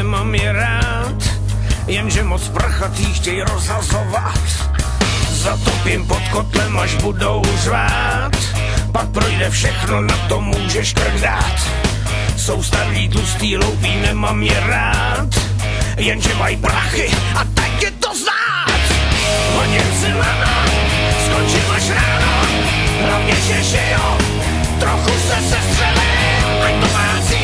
nemám je rád, jenže moc prchatý chtěj rozhazovat. Zatopím pod kotlem, až budou řvát, pak projde všechno, na to můžeš krk dát. Jsou starý, tlustý, loupý, nemám je rád, jenže mají prachy a tak je to znát. Hodím si lano, skončím až ráno, hlavně že žiju, trochu se sestřelím, ať to má cíl.